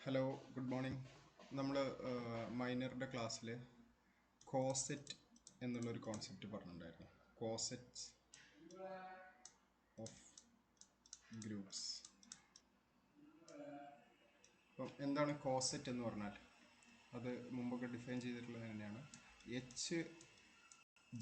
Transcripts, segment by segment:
Hello good morning. നമ്മൾ മൈനറുടെ ക്ലാസ്സിൽ coset എന്നുള്ളൊരു കോൺസെപ്റ്റ് പറഞ്ഞിട്ടുണ്ടായിരുന്നു. Cosets of groups. അപ്പം എന്താണ് കോസെറ്റ് എന്ന് പറഞ്ഞാൽ? അത് മുമ്പൊക്കെ ഡിഫൈൻ ചെയ്തിട്ടുള്ളത് തന്നെയാണ്. എച്ച്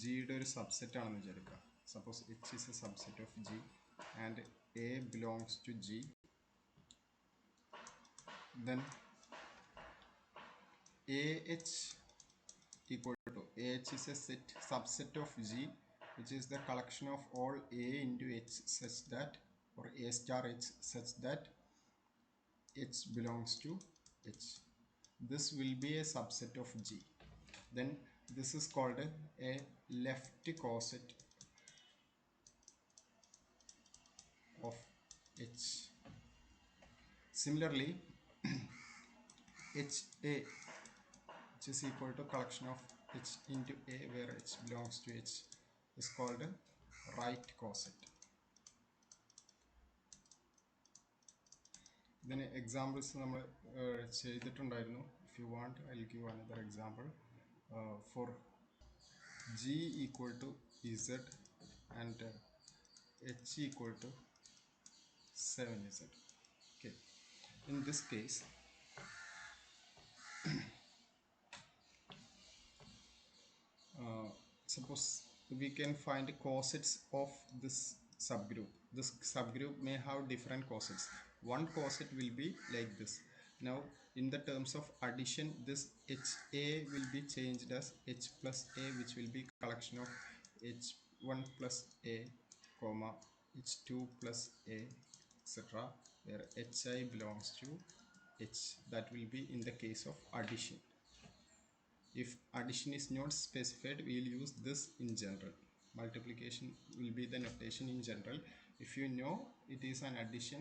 ജിയുടെ ഒരു സബ്സെറ്റ് ആണെന്ന് വിചാരിക്കുക. Suppose H is a subset of G and a belongs to G. Then AH equal to AH is a subset of G, which is the collection of all A into H such that, or A star H such that H belongs to H. This will be a subset of G. Then this is called a left coset of H. Similarly, HA, which is equal to collection of H into A where H belongs to H, is called a right coset. Then examples നമ്മൾ ചെയ്തിട്ടുണ്ടായിരുന്നു. If you want, I'll give another example. For G equal to Z and H equal to 7Z. Okay. In this case, suppose we can find cosets of this subgroup. This subgroup may have different cosets. One coset will be like this. Now in the terms of addition, this HA will be changed as H plus A, which will be collection of H1 plus A comma H2 plus A, etc., where HI belongs to H. That will be in the case of addition. If addition is not specified, we will use this in general. Multiplication will be the notation in general. If you know it is an addition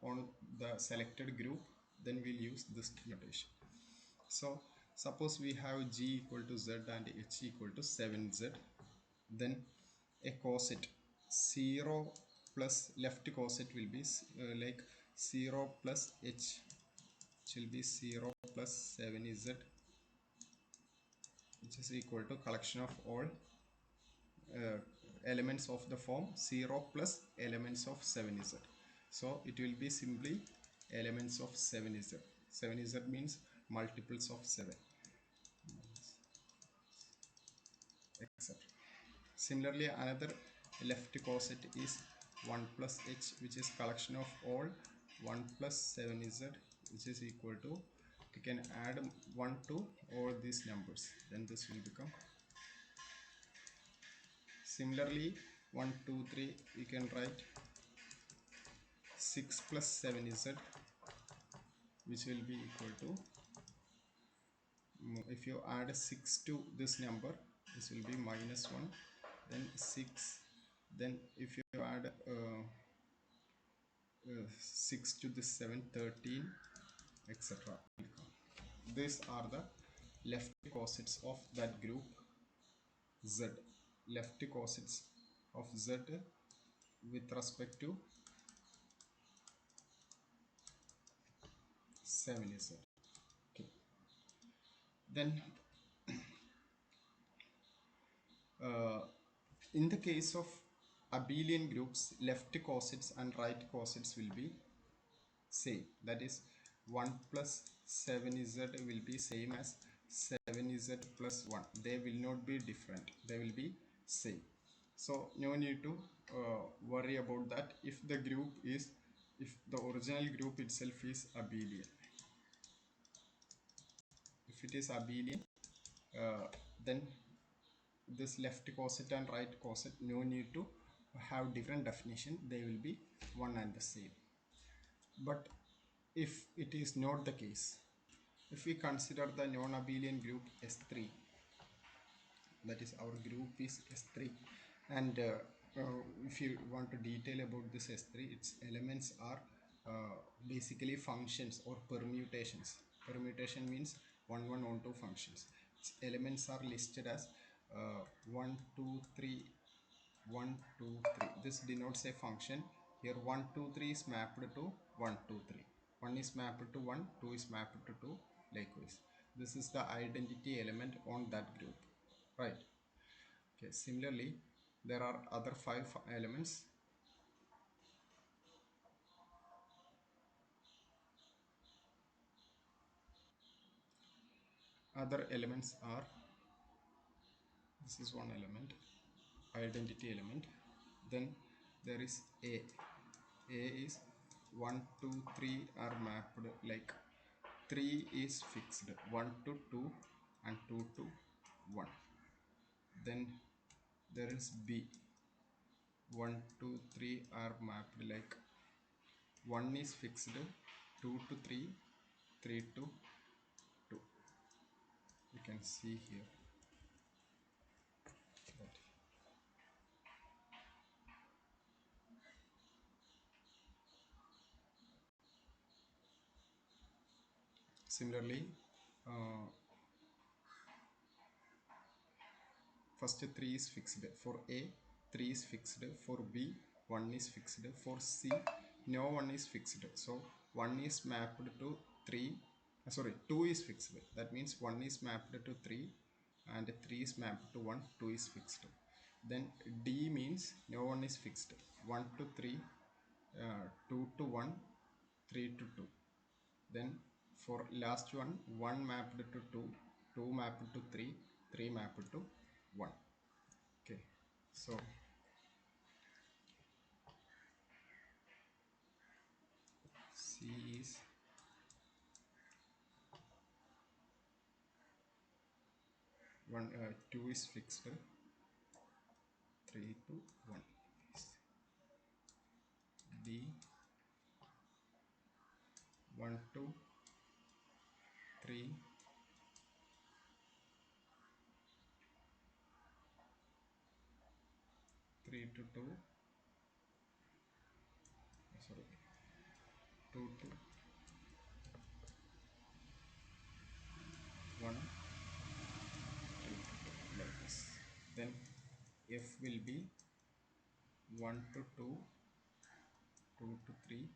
on the selected group, then we'll use this notation. So suppose we have G equal to Z and H equal to 7Z. Then a coset 0 plus left coset will be like 0 plus H, which will be 0 plus 7Z, which is equal to collection of all elements of the form 0 plus elements of 7Z. So it will be simply elements of 7Z. 7Z means multiples of 7, etc. Similarly, another left coset is 1 plus H, which is collection of all 1 plus 7Z, which is equal to, you can add 1 to all these numbers, then this will become. Similarly, 1 2 3, we can write 6 plus 7Z, which will be equal to, if you add 6 to this number, this will be minus 1, then 6, then if you add 6 to this 7, 13, etc. These are the left cosets of that group Z. Left cosets of Z with respect to 7Z. Okay. Then in the case of abelian groups, left cosets and right cosets will be same. That is 1 plus 7Z will be same as 7Z plus 1. They will not be different. They will be same. So no need to worry about that if the group is, if the original group itself is abelian. If it is abelian, then this left coset and right coset, no need to have different definition. They will be one and the same. But if it is not the case, if we consider the non-abelian group S3, that is our group is S3, and if you want to detail about this S3, its elements are basically functions or permutations. Permutation means 1 1 on 2 functions. Its elements are listed as 1 2 3 1 2 3. This denotes a function. Here 1 2 3 is mapped to 1 2 3. 1 is mapped to 1, 2 is mapped to 2, likewise. This is the identity element on that group, right? Okay, similarly, there are other 5 elements. Other elements are, this is one element, identity element. Then there is A. A is 1, 2, 3 are mapped, like 3 is fixed, 1 to 2 and 2 to 1. Then there is B. 1, 2, 3 are mapped, like 1 is fixed, 2 to 3, 3 to 2. You can see here that. Similarly, uh, first 3 is fixed. For A, 3 is fixed. For B, 1 is fixed. For C, no one is fixed. So 1 is mapped to 3. Sorry, 2 is fixed. That means 1 is mapped to 3 and 3 is mapped to 1. 2 is fixed. Then D means no one is fixed. 1 to 3, 2 to 1, 3 to 2. Then for last one, 1 mapped to 2, 2 mapped to 3, 3 mapped to 1. Okay, so C is 1, 2 is fixed, 3 to 1. D 1 to 3, 3 to 2, sorry, 2 to 1, 3 to 2, like this. Then F will be 1 to 2, 2 to 3,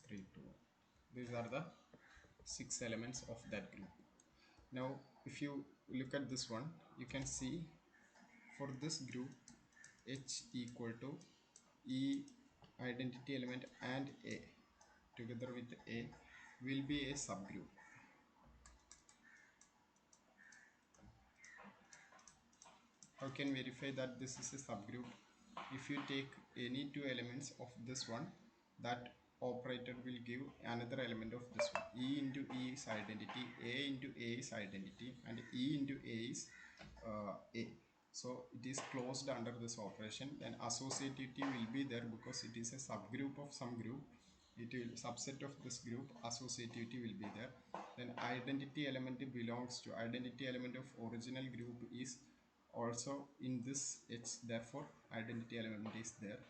3 to 1. These are the 6 elements of that group. Now if you look at this one, you can see for this group H equal to E identity element and A together with A will be a subgroup. How can verify that this is a subgroup? If you take any two elements of this one, that operator will give another element of this one. E into E is identity, A into A is identity, and E into A is A. So it is closed under this operation. Then associativity will be there because it is a subgroup of some group. It will subset of this group, associativity will be there. Then identity element belongs to identity element of original group is also in this H, therefore identity element is there.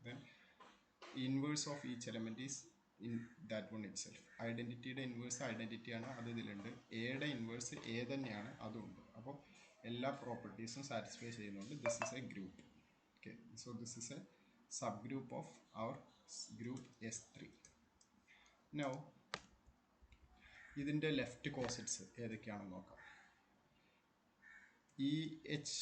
Then inverse of each element is in that one itself. Identityയുടെ inverse ഐഡൻറ്റിറ്റിയാണ്, അത് ഇതിലുണ്ട്. എയുടെ inverse A തന്നെയാണ്, അതുണ്ട്. അപ്പോൾ എല്ലാ പ്രോപ്പർട്ടീസും സാറ്റിസ്ഫൈ ചെയ്യുന്നുണ്ട്. This is a group. Okay, so this is a subgroup of our group S3. Now ഇതിൻ്റെ ലെഫ്റ്റ് കോസറ്റ്സ് ഏതൊക്കെയാണെന്ന് നോക്കാം. EH,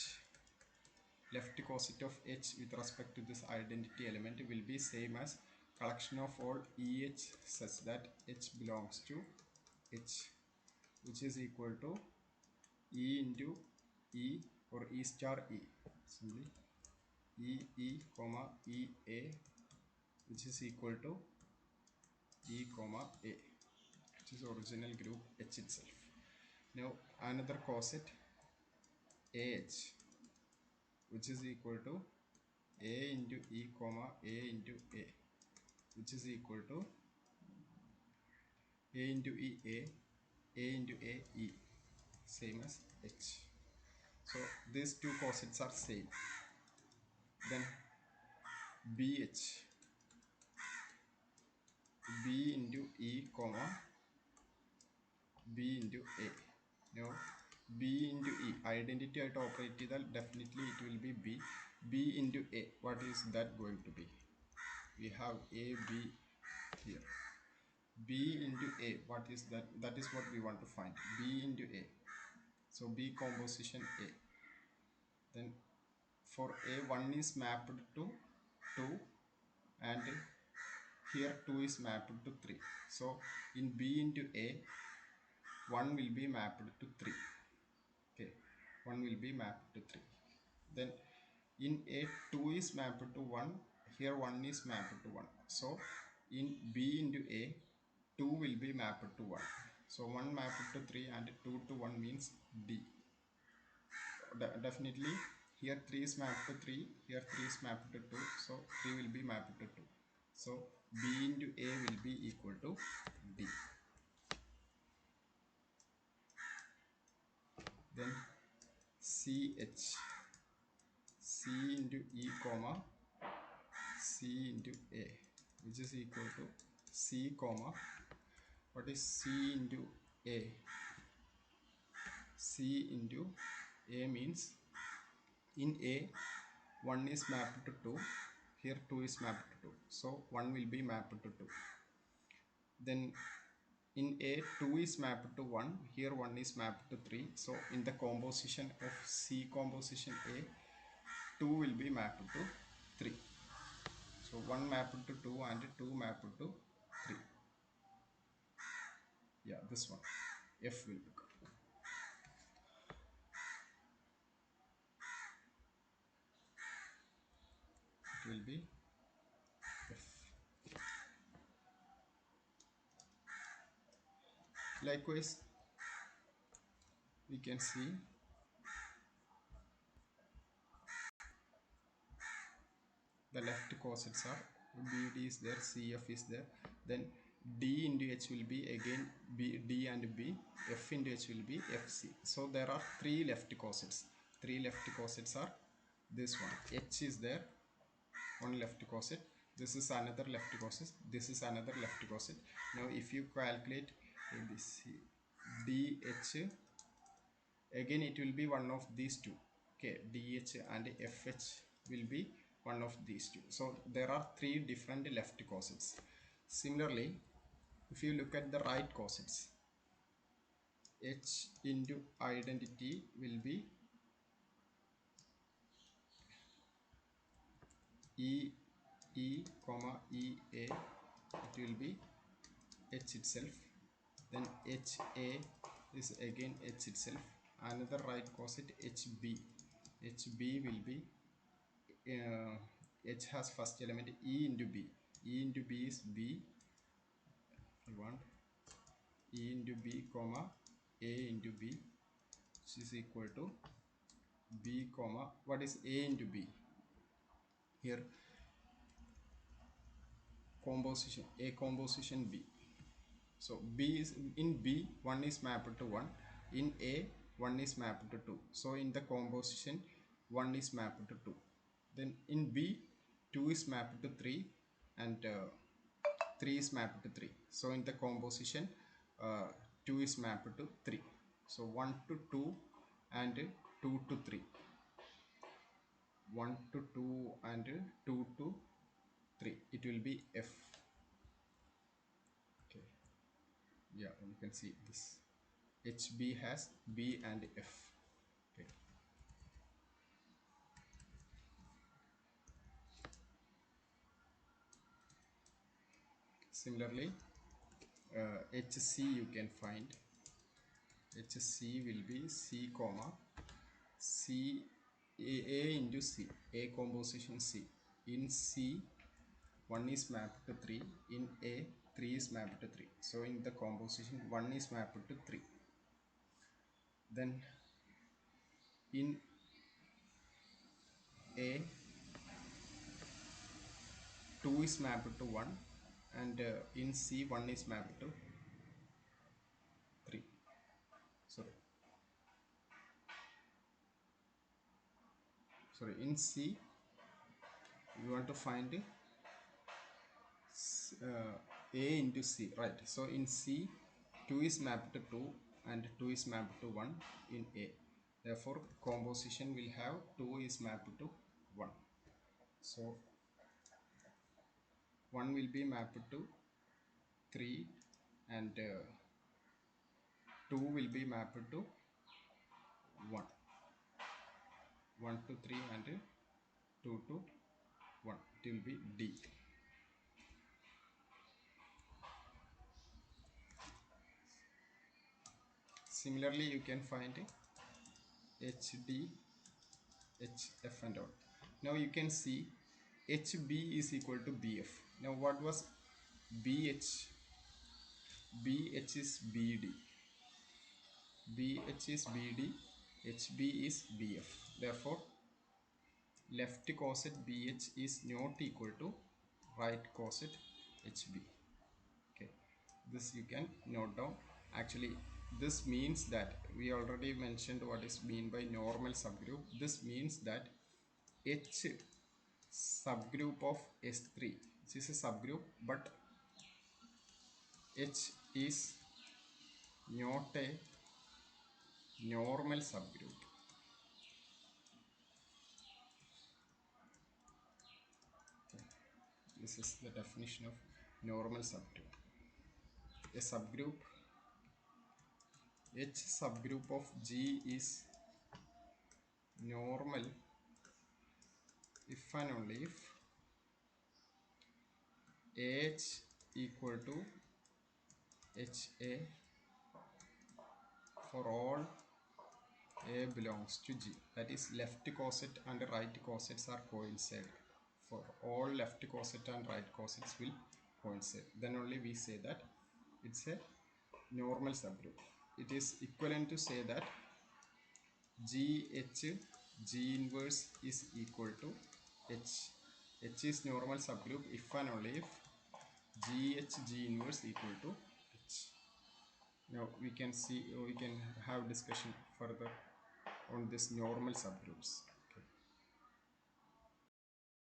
left coset of H with respect to this identity element will be same as collection of all EH such that H belongs to H, which is equal to E into E or E star E. Simply E comma E A, which is equal to E comma A, which is original group H itself. Now another coset AH, which is equal to A into E comma A into A, which is equal to A into E A into A E, same as H. So these two cosets are same. Then BH, B into E comma B into A. Now B into E identity ആയിട്ട് operate ചെയ്താൽ definitely it will be B. B into A, what is that going to be? We have A, B here. B into A, what is that? That is what we want to find. B into A. So B composition A. Then for A, 1 is mapped to 2, and here 2 is mapped to 3. So in B into A, 1 will be mapped to 3. Okay, 1 will be mapped to 3. Then in A, 2 is mapped to 1. Here 1 is mapped to 1. So in B into A, 2 will be mapped to 1. So 1 mapped to 3 and 2 to 1 means D. Definitely here 3 is mapped to 3, here 3 is mapped to 2, so 3 will be mapped to 2. So B into A will be equal to D. Then CH, C into E comma C into A, which is equal to C comma, what is C into A? C into A means in A 1 is mapped to 2, here 2 is mapped to 2, so 1 will be mapped to 2. Then in A, 2 is mapped to 1, here 1 is mapped to 3, so in the composition of C composition A, 2 will be mapped to 3. So 1 mapped to 2 and 2 mapped to 3. Yeah, this one F will become. It will be F. Likewise, we can see the left cosets are BD is there, CF is there, then D into H will be again B, D and B, F into H will be FC. So there are 3 left cosets. 3 left cosets are this one. H is there, one left coset. This is another left coset. This is another left coset. Now if you calculate this DH, again it will be one of these two. Okay, DH and FH will be one of these two. So there are 3 different left cosets. Similarly, if you look at the right cosets, H into identity will be comma EA, it will be H itself. Then HA is again H itself. Another right coset HB. HB will be H has first element E into B. E into B is B. You want E into B comma A into B, which is equal to B comma, what is A into B? Here composition A composition B. So B is in B, 1 is mapped to 1. In A, 1 is mapped to 2. So in the composition, 1 is mapped to 2. Then in B, 2 is mapped to 3 and 3 is mapped to 3. So in the composition, 2 is mapped to 3. So 1 to 2 and 2 to 3. 1 to 2 and 2 to 3. It will be F. Okay. Yeah, you can see this. HB has B and F. Okay. Similarly, HC you can find. HC will be C comma C A into C, A composition C. In C, 1 is mapped to 3. In A, 3 is mapped to 3. So in the composition, 1 is mapped to 3. Then in A, 2 is mapped to 1, and in C, 1 is mapped to 3. Sorry, in C, we want to find A into C, right? So in C, 2 is mapped to 2 and 2 is mapped to 1 in A. Therefore, composition will have 2 is mapped to 1. So 1 will be mapped to 3 and 2 will be mapped to 1, 1 to 3 and 2 to 1. It will be D. Similarly, you can find HD, HF and all. Now you can see HB is equal to BF. Now what was BH? BH is BD. BH is BD. HB is BF. Therefore, left coset BH is not equal to right coset HB. Okay, this you can note down. Actually, this means that we already mentioned what is mean by normal subgroup. This means that H subgroup of S3, this is a subgroup, but H is not a normal subgroup. Okay. This is the definition of normal subgroup. A subgroup, H subgroup of G is normal if and only if H equal to HA for all A belongs to G. That is, left coset and right cosets are coincide. For all left coset and right cosets will coincide. Then only we say that it's a normal subgroup. It is equivalent to say that GH G inverse is equal to H. H is normal subgroup if and only if GH G inverse equal to H. Now we can see, we can have discussion further on this normal subgroups.